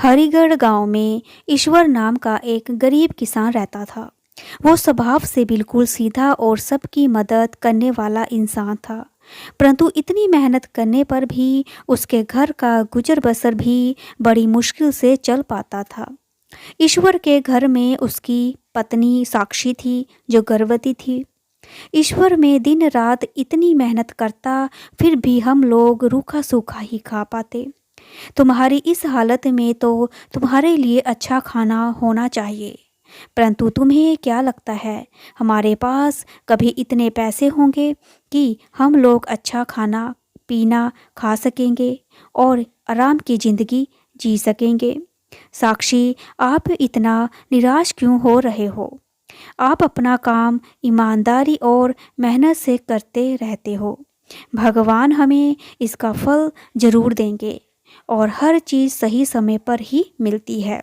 हरिगढ़ गांव में ईश्वर नाम का एक गरीब किसान रहता था। वो स्वभाव से बिल्कुल सीधा और सबकी मदद करने वाला इंसान था। परंतु इतनी मेहनत करने पर भी उसके घर का गुजर बसर भी बड़ी मुश्किल से चल पाता था। ईश्वर के घर में उसकी पत्नी साक्षी थी, जो गर्भवती थी। ईश्वर में दिन रात इतनी मेहनत करता, फिर भी हम लोग रूखा सूखा ही खा पाते। तुम्हारी इस हालत में तो तुम्हारे लिए अच्छा खाना होना चाहिए, परंतु तुम्हें क्या लगता है हमारे पास कभी इतने पैसे होंगे कि हम लोग अच्छा खाना पीना खा सकेंगे और आराम की ज़िंदगी जी सकेंगे? साक्षी, आप इतना निराश क्यों हो रहे हो? आप अपना काम ईमानदारी और मेहनत से करते रहते हो। भगवान हमें इसका फल जरूर देंगे और हर चीज़ सही समय पर ही मिलती है।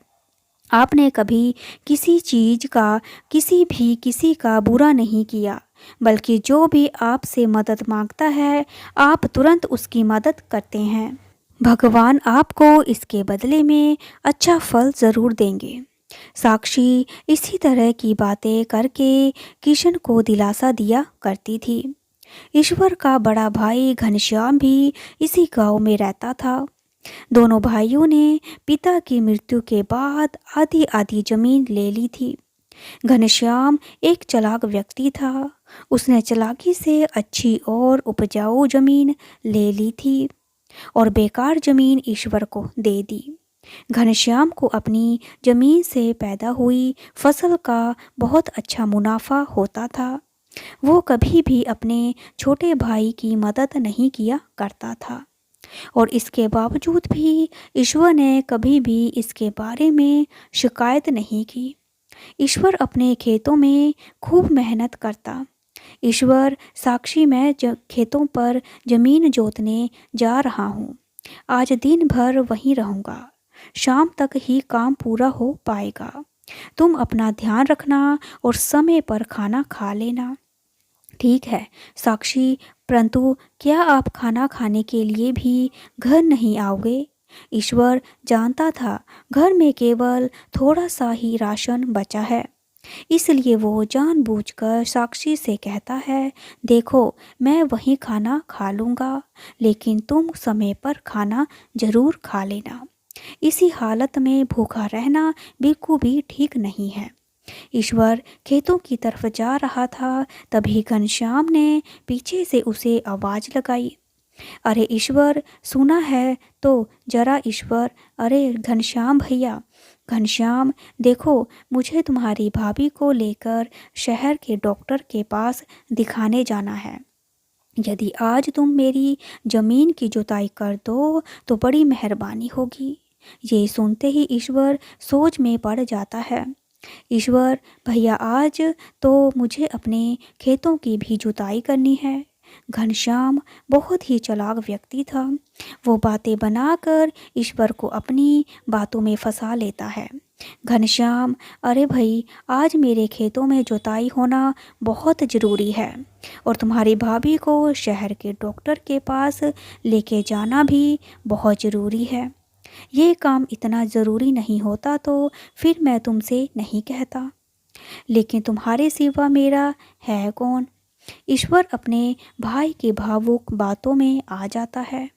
आपने कभी किसी चीज़ का किसी का बुरा नहीं किया, बल्कि जो भी आपसे मदद मांगता है आप तुरंत उसकी मदद करते हैं। भगवान आपको इसके बदले में अच्छा फल ज़रूर देंगे। साक्षी इसी तरह की बातें करके किशन को दिलासा दिया करती थी। ईश्वर का बड़ा भाई घनश्याम भी इसी गांव में रहता था। दोनों भाइयों ने पिता की मृत्यु के बाद आधी आधी जमीन ले ली थी। घनश्याम एक चालाक व्यक्ति था। उसने चालाकी से अच्छी और उपजाऊ जमीन ले ली थी और बेकार जमीन ईश्वर को दे दी। घनश्याम को अपनी जमीन से पैदा हुई फसल का बहुत अच्छा मुनाफा होता था। वो कभी भी अपने छोटे भाई की मदद नहीं किया करता था और इसके बावजूद भी ईश्वर ने कभी भी इसके बारे में शिकायत नहीं की। ईश्वर अपने खेतों में खूब मेहनत करता। ईश्वर, साक्षी, मैं खेतों पर जमीन जोतने जा रहा हूँ। आज दिन भर वहीं रहूँगा। शाम तक ही काम पूरा हो पाएगा। तुम अपना ध्यान रखना और समय पर खाना खा लेना। ठीक है साक्षी, परंतु क्या आप खाना खाने के लिए भी घर नहीं आओगे? ईश्वर जानता था घर में केवल थोड़ा सा ही राशन बचा है, इसलिए वो जानबूझकर साक्षी से कहता है, देखो मैं वहीं खाना खा लूँगा, लेकिन तुम समय पर खाना जरूर खा लेना। इसी हालत में भूखा रहना बिल्कुल भी ठीक नहीं है। ईश्वर खेतों की तरफ जा रहा था, तभी घनश्याम ने पीछे से उसे आवाज लगाई, अरे ईश्वर, सुना है तो जरा। ईश्वर, अरे घनश्याम भैया। घनश्याम, देखो मुझे तुम्हारी भाभी को लेकर शहर के डॉक्टर के पास दिखाने जाना है। यदि आज तुम मेरी जमीन की जुताई कर दो तो बड़ी मेहरबानी होगी। ये सुनते ही ईश्वर सोच में पड़ जाता है। ईश्वर भैया, आज तो मुझे अपने खेतों की भी जुताई करनी है। घनश्याम बहुत ही चालाक व्यक्ति था। वो बातें बनाकर ईश्वर को अपनी बातों में फंसा लेता है। घनश्याम, अरे भाई, आज मेरे खेतों में जुताई होना बहुत ज़रूरी है और तुम्हारी भाभी को शहर के डॉक्टर के पास लेके जाना भी बहुत ज़रूरी है। ये काम इतना ज़रूरी नहीं होता तो फिर मैं तुमसे नहीं कहता, लेकिन तुम्हारे सिवा मेरा है कौन? ईश्वर अपने भाई की भावुक बातों में आ जाता है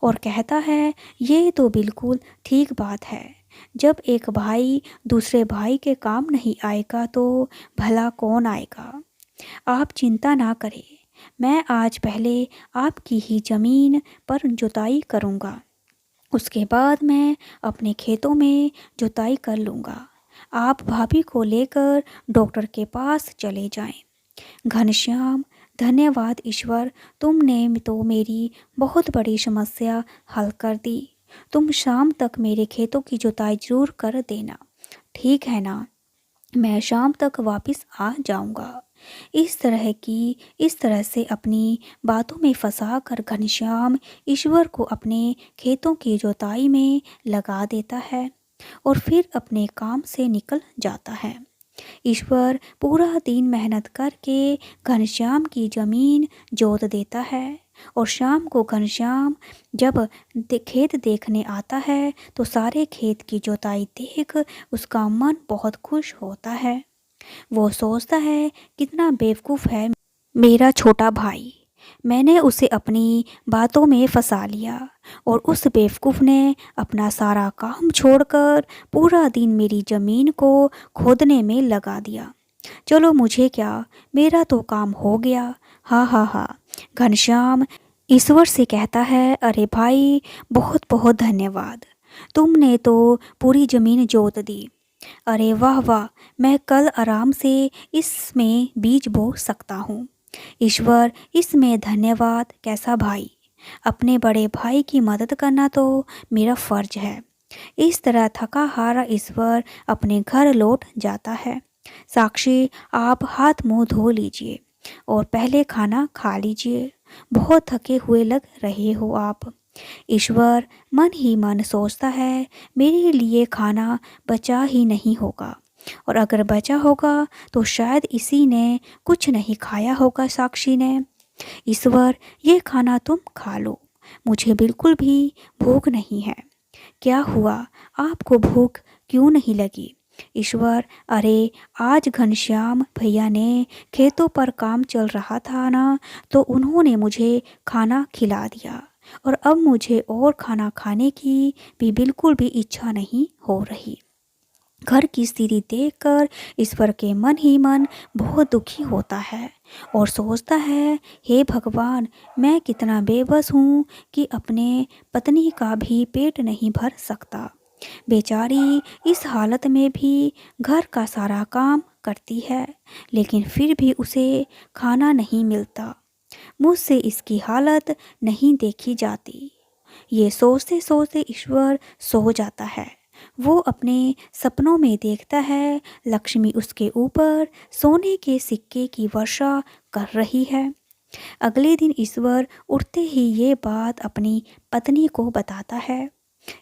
और कहता है, ये तो बिल्कुल ठीक बात है। जब एक भाई दूसरे भाई के काम नहीं आएगा तो भला कौन आएगा? आप चिंता ना करें, मैं आज पहले आपकी ही ज़मीन पर जुताई करूँगा, उसके बाद मैं अपने खेतों में जुताई कर लूँगा। आप भाभी को लेकर डॉक्टर के पास चले जाएं। घनश्याम, धन्यवाद ईश्वर, तुमने तो मेरी बहुत बड़ी समस्या हल कर दी। तुम शाम तक मेरे खेतों की जुताई जरूर कर देना, ठीक है ना? मैं शाम तक वापस आ जाऊंगा। इस तरह से अपनी बातों में फंसा कर घनश्याम ईश्वर को अपने खेतों की जुताई में लगा देता है और फिर अपने काम से निकल जाता है। ईश्वर पूरा दिन मेहनत करके घनश्याम की जमीन जोत देता है और शाम को घनश्याम जब खेत देखने आता है तो सारे खेत की जुताई देख उसका मन बहुत खुश होता है। वो सोचता है कितना बेवकूफ़ है मेरा छोटा भाई, मैंने उसे अपनी बातों में फंसा लिया और उस बेवकूफ़ ने अपना सारा काम छोड़कर पूरा दिन मेरी ज़मीन को खोदने में लगा दिया। चलो मुझे क्या, मेरा तो काम हो गया। हा हा हा। घनश्याम ईश्वर से कहता है, अरे भाई बहुत बहुत धन्यवाद, तुमने तो पूरी ज़मीन जोत दी। अरे वाह वाह, मैं कल आराम से इसमें बीज बो सकता हूँ। ईश्वर इसमें धन्यवाद कैसा भाई, अपने बड़े भाई की मदद करना तो मेरा फर्ज है। इस तरह थका हारा ईश्वर अपने घर लौट जाता है। साक्षी, आप हाथ मुंह धो लीजिए और पहले खाना खा लीजिए, बहुत थके हुए लग रहे हो आप। ईश्वर मन ही मन सोचता है मेरे लिए खाना बचा ही नहीं होगा, और अगर बचा होगा तो शायद इसी ने कुछ नहीं खाया होगा साक्षी ने। ईश्वर ये खाना तुम खा लो, मुझे बिल्कुल भी भूख नहीं है। क्या हुआ, आपको भूख क्यों नहीं लगी? ईश्वर, अरे आज घनश्याम भैया ने खेतों पर काम चल रहा था ना, तो उन्होंने मुझे खाना खिला दिया और अब मुझे और खाना खाने की भी बिल्कुल भी इच्छा नहीं हो रही। घर की स्थिति देखकर ईश्वर के मन ही मन बहुत दुखी होता है और सोचता है, हे भगवान, मैं कितना बेबस हूँ कि अपने पत्नी का भी पेट नहीं भर सकता। बेचारी इस हालत में भी घर का सारा काम करती है, लेकिन फिर भी उसे खाना नहीं मिलता। मुझसे इसकी हालत नहीं देखी जाती। ये सोचते सोचते ईश्वर सो जाता है। वो अपने सपनों में देखता है लक्ष्मी उसके ऊपर सोने के सिक्के की वर्षा कर रही है। अगले दिन ईश्वर उठते ही ये बात अपनी पत्नी को बताता है।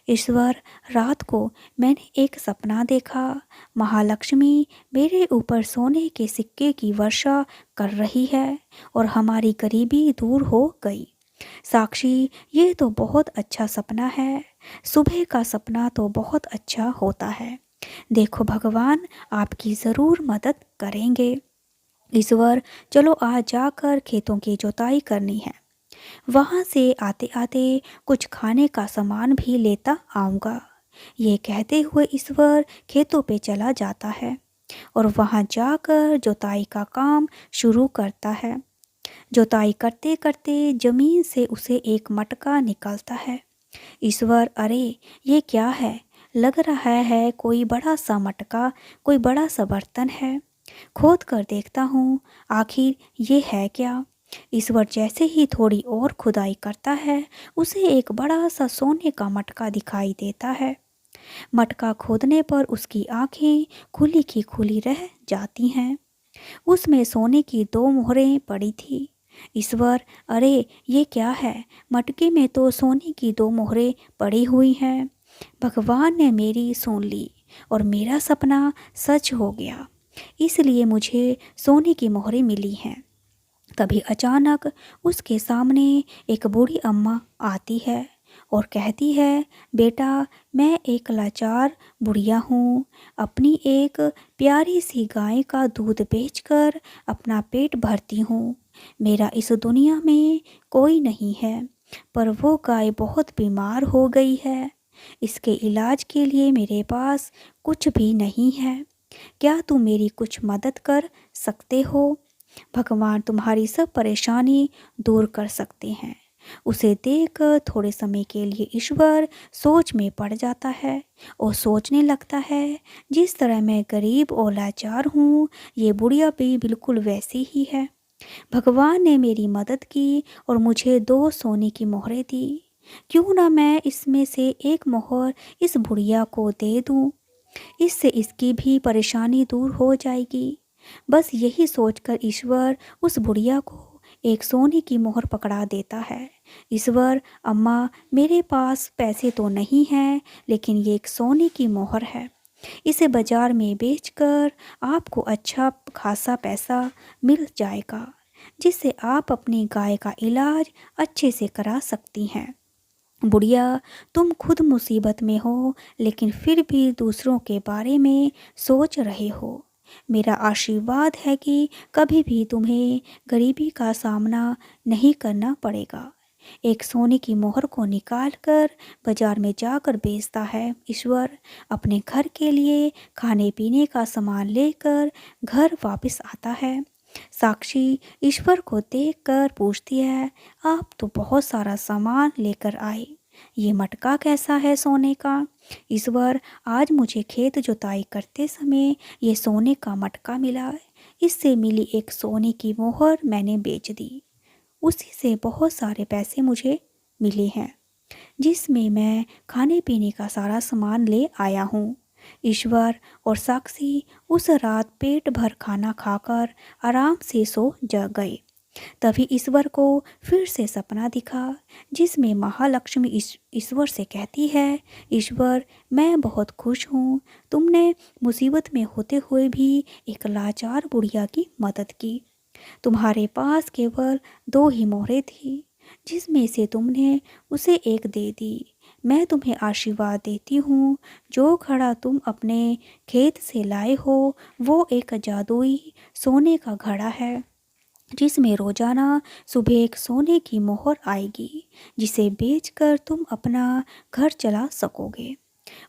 ईश्वर, रात को मैंने एक सपना देखा, महालक्ष्मी मेरे ऊपर सोने के सिक्के की वर्षा कर रही है और हमारी गरीबी दूर हो गई। साक्षी, ये तो बहुत अच्छा सपना है। सुबह का सपना तो बहुत अच्छा होता है। देखो भगवान आपकी ज़रूर मदद करेंगे। ईश्वर, चलो आज जाकर खेतों की जुताई करनी है। वहाँ से आते आते कुछ खाने का सामान भी लेता आऊँगा। ये कहते हुए ईश्वर खेतों पे चला जाता है और वहाँ जाकर जुताई का काम शुरू करता है। जुताई करते करते जमीन से उसे एक मटका निकलता है। ईश्वर, अरे ये क्या है? लग रहा है कोई बड़ा सा मटका, कोई बड़ा सा बर्तन है। खोद कर देखता हूँ, आखिर ये है क्या? ईश्वर जैसे ही थोड़ी और खुदाई करता है, उसे एक बड़ा सा सोने का मटका दिखाई देता है। मटका खोदने पर उसकी आंखें खुली की खुली रह जाती हैं। उसमें सोने की 2 मोहरें पड़ी थी। ईश्वर, अरे ये क्या है? मटके में तो सोने की 2 मोहरें पड़ी हुई हैं। भगवान ने मेरी सुन ली और मेरा सपना सच हो गया, इसलिए मुझे सोने की मोहरें मिली हैं। तभी अचानक उसके सामने एक बूढ़ी अम्मा आती है और कहती है, बेटा मैं एक लाचार बुढ़िया हूँ, अपनी एक प्यारी सी गाय का दूध बेचकर अपना पेट भरती हूँ। मेरा इस दुनिया में कोई नहीं है, पर वो गाय बहुत बीमार हो गई है। इसके इलाज के लिए मेरे पास कुछ भी नहीं है। क्या तुम मेरी कुछ मदद कर सकते हो? भगवान तुम्हारी सब परेशानी दूर कर सकते हैं। उसे देख थोड़े समय के लिए ईश्वर सोच में पड़ जाता है और सोचने लगता है, जिस तरह मैं गरीब और लाचार हूँ, ये बुढ़िया भी बिल्कुल वैसी ही है। भगवान ने मेरी मदद की और मुझे 2 सोने की मोहरें दी। क्यों ना मैं इसमें से एक मोहर इस बुढ़िया को दे दूँ, इससे इसकी भी परेशानी दूर हो जाएगी। बस यही सोचकर ईश्वर उस बुढ़िया को एक सोने की मोहर पकड़ा देता है। ईश्वर, अम्मा मेरे पास पैसे तो नहीं हैं, लेकिन ये एक सोने की मोहर है। इसे बाजार में बेचकर आपको अच्छा खासा पैसा मिल जाएगा। जिससे आप अपनी गाय का इलाज अच्छे से करा सकती हैं। बुढ़िया, तुम खुद मुसीबत में हो, लेकिन फिर भी दूसरों के बारे में सोच रहे हो। मेरा आशीर्वाद है कि कभी भी तुम्हें गरीबी का सामना नहीं करना पड़ेगा। एक सोने की मोहर को निकालकर बाजार में जाकर बेचता है ईश्वर अपने घर के लिए खाने पीने का सामान लेकर घर वापस आता है। साक्षी ईश्वर को देखकर पूछती है, आप तो बहुत सारा सामान लेकर आए, ये मटका कैसा है सोने का? ईश्वर, आज मुझे खेत जुताई करते समय ये सोने का मटका मिला। इससे मिली एक सोने की मोहर मैंने बेच दी। उसी से बहुत सारे पैसे मुझे मिले हैं, जिसमें मैं खाने पीने का सारा सामान ले आया हूँ। ईश्वर और साक्षी उस रात पेट भर खाना खाकर आराम से सो जा गए। तभी ईश्वर को फिर से सपना दिखा, जिसमें महालक्ष्मी ईश्वर से कहती है, ईश्वर, मैं बहुत खुश हूँ, तुमने मुसीबत में होते हुए भी एक लाचार बुढ़िया की मदद की। तुम्हारे पास केवल 2 ही मोहरें थी, जिसमें से तुमने उसे एक दे दी। मैं तुम्हें आशीर्वाद देती हूँ, जो घड़ा तुम अपने खेत से लाए हो वो एक जादुई सोने का घड़ा है, जिसमें रोजाना सुबह एक सोने की मोहर आएगी, जिसे बेचकर तुम अपना घर चला सकोगे।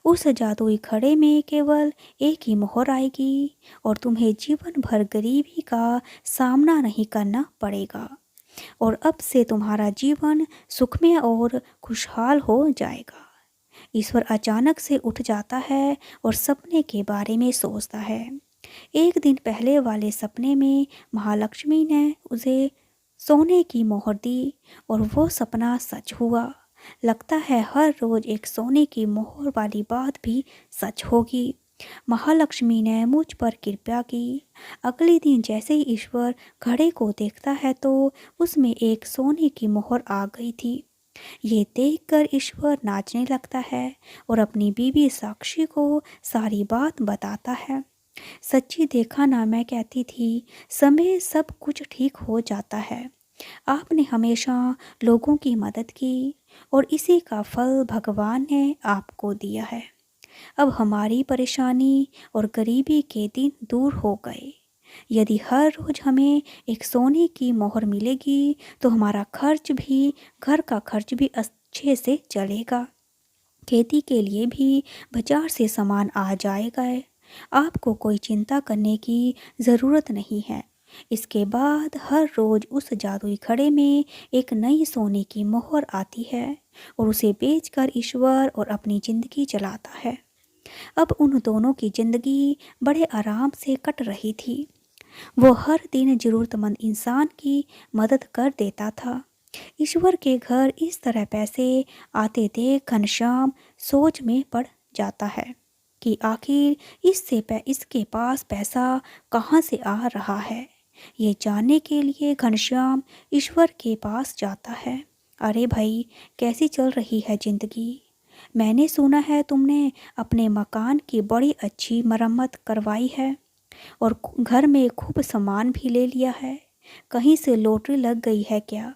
उस जादुई घड़े में केवल एक ही मोहर आएगी और तुम्हें जीवन भर गरीबी का सामना नहीं करना पड़ेगा, और अब से तुम्हारा जीवन सुखमय और खुशहाल हो जाएगा। ईश्वर अचानक से उठ जाता है और सपने के बारे में सोचता है। एक दिन पहले वाले सपने में महालक्ष्मी ने उसे सोने की मोहर दी और वो सपना सच हुआ। लगता है हर रोज एक सोने की मोहर वाली बात भी सच होगी। महालक्ष्मी ने मुझ पर कृपा की। अगले दिन जैसे ही ईश्वर घड़े को देखता है तो उसमें एक सोने की मोहर आ गई थी। ये देखकर ईश्वर नाचने लगता है और अपनी बीवी साक्षी को सारी बात बताता है। सच्ची देखा ना, मैं कहती थी, समय सब कुछ ठीक हो जाता है। आपने हमेशा लोगों की मदद की और इसी का फल भगवान ने आपको दिया है। अब हमारी परेशानी और गरीबी के दिन दूर हो गए। यदि हर रोज हमें एक सोने की मोहर मिलेगी तो हमारा खर्च भी, घर का खर्च भी अच्छे से चलेगा। खेती के लिए भी बाजार से सामान आ जाएगा। आपको कोई चिंता करने की ज़रूरत नहीं है। इसके बाद हर रोज उस जादुई घड़े में एक नई सोने की मोहर आती है और उसे बेचकर ईश्वर और अपनी ज़िंदगी चलाता है। अब उन दोनों की ज़िंदगी बड़े आराम से कट रही थी। वो हर दिन ज़रूरतमंद इंसान की मदद कर देता था। ईश्वर के घर इस तरह पैसे आते देख घनश्याम सोच में पड़ जाता है कि आखिर इसके पास पैसा कहाँ से आ रहा है। ये जानने के लिए घनश्याम ईश्वर के पास जाता है। अरे भाई, कैसी चल रही है ज़िंदगी? मैंने सुना है तुमने अपने मकान की बड़ी अच्छी मरम्मत करवाई है और घर में खूब सामान भी ले लिया है। कहीं से लॉटरी लग गई है क्या?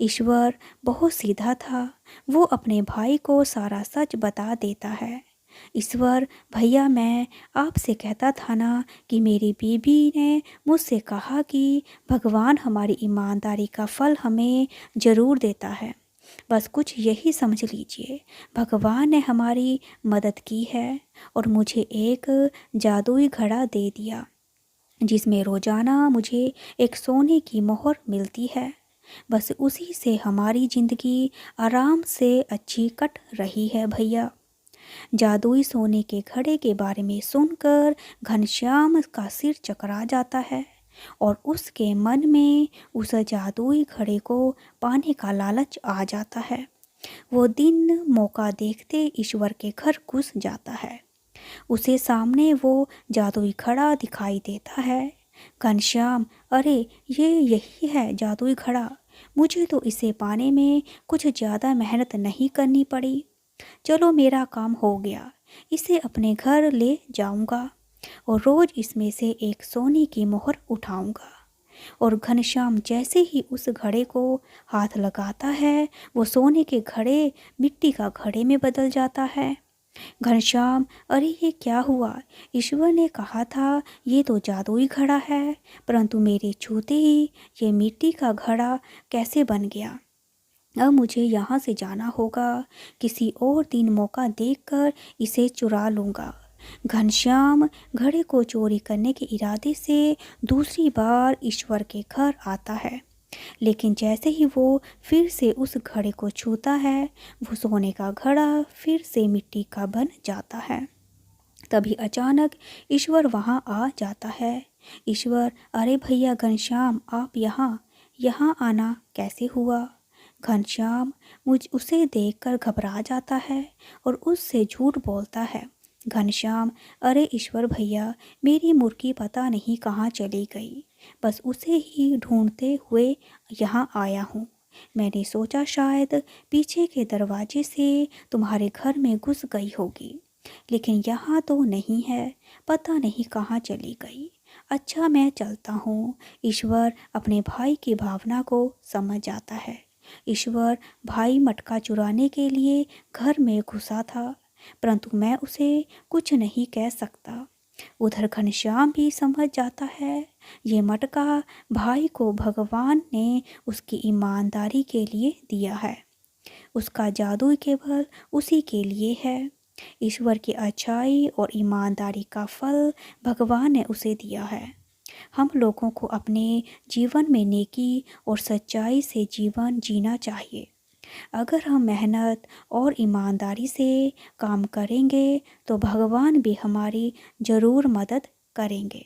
ईश्वर बहुत सीधा था, वो अपने भाई को सारा सच बता देता है। ईश्वर भैया, मैं आपसे कहता था ना कि मेरी बीबी ने मुझसे कहा कि भगवान हमारी ईमानदारी का फल हमें ज़रूर देता है। बस कुछ यही समझ लीजिए, भगवान ने हमारी मदद की है और मुझे एक जादुई घड़ा दे दिया, जिसमें रोज़ाना मुझे एक सोने की मोहर मिलती है। बस उसी से हमारी ज़िंदगी आराम से अच्छी कट रही है भैया। जादुई सोने के घड़े के बारे में सुनकर घनश्याम का सिर चकरा जाता है और उसके मन में उस जादुई घड़े को पाने का लालच आ जाता है। वो दिन मौका देखते ईश्वर के घर घुस जाता है। उसे सामने वो जादुई घड़ा दिखाई देता है। घनश्याम, अरे ये यही है जादुई घड़ा। मुझे तो इसे पाने में कुछ ज़्यादा मेहनत नहीं करनी पड़ी। चलो, मेरा काम हो गया। इसे अपने घर ले जाऊंगा और रोज इसमें से एक सोने की मोहर उठाऊंगा। और घनश्याम जैसे ही उस घड़े को हाथ लगाता है, वो सोने के घड़े मिट्टी का घड़े में बदल जाता है। घनश्याम, अरे ये क्या हुआ? ईश्वर ने कहा था ये तो जादुई घड़ा है, परंतु मेरे छूते ही ये मिट्टी का घड़ा कैसे बन गया? अब मुझे यहाँ से जाना होगा, किसी और दिन मौका देखकर इसे चुरा लूँगा। घनश्याम घड़े को चोरी करने के इरादे से दूसरी बार ईश्वर के घर आता है, लेकिन जैसे ही वो फिर से उस घड़े को छूता है, वो सोने का घड़ा फिर से मिट्टी का बन जाता है। तभी अचानक ईश्वर वहाँ आ जाता है। ईश्वर, अरे भैया घनश्याम, आप यहाँ आना कैसे हुआ? घनश्याम उसे देखकर घबरा जाता है और उससे झूठ बोलता है। घनश्याम, अरे ईश्वर भैया, मेरी मुर्गी पता नहीं कहाँ चली गई, बस उसे ही ढूंढते हुए यहाँ आया हूँ। मैंने सोचा शायद पीछे के दरवाजे से तुम्हारे घर में घुस गई होगी, लेकिन यहाँ तो नहीं है, पता नहीं कहाँ चली गई। अच्छा, मैं चलता हूँ। ईश्वर अपने भाई की भावना को समझ जाता है। ईश्वर भाई मटका चुराने के लिए घर में घुसा था, परंतु मैं उसे कुछ नहीं कह सकता। उधर घनश्याम भी समझ जाता है, ये मटका भाई को भगवान ने उसकी ईमानदारी के लिए दिया है। उसका जादू केवल उसी के लिए है। ईश्वर की अच्छाई और ईमानदारी का फल भगवान ने उसे दिया है। हम लोगों को अपने जीवन में नेकी और सच्चाई से जीवन जीना चाहिए। अगर हम मेहनत और ईमानदारी से काम करेंगे तो भगवान भी हमारी ज़रूर मदद करेंगे।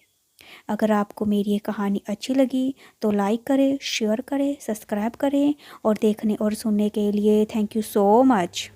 अगर आपको मेरी ये कहानी अच्छी लगी तो लाइक करें, शेयर करें, सब्सक्राइब करें और देखने और सुनने के लिए थैंक यू सो मच।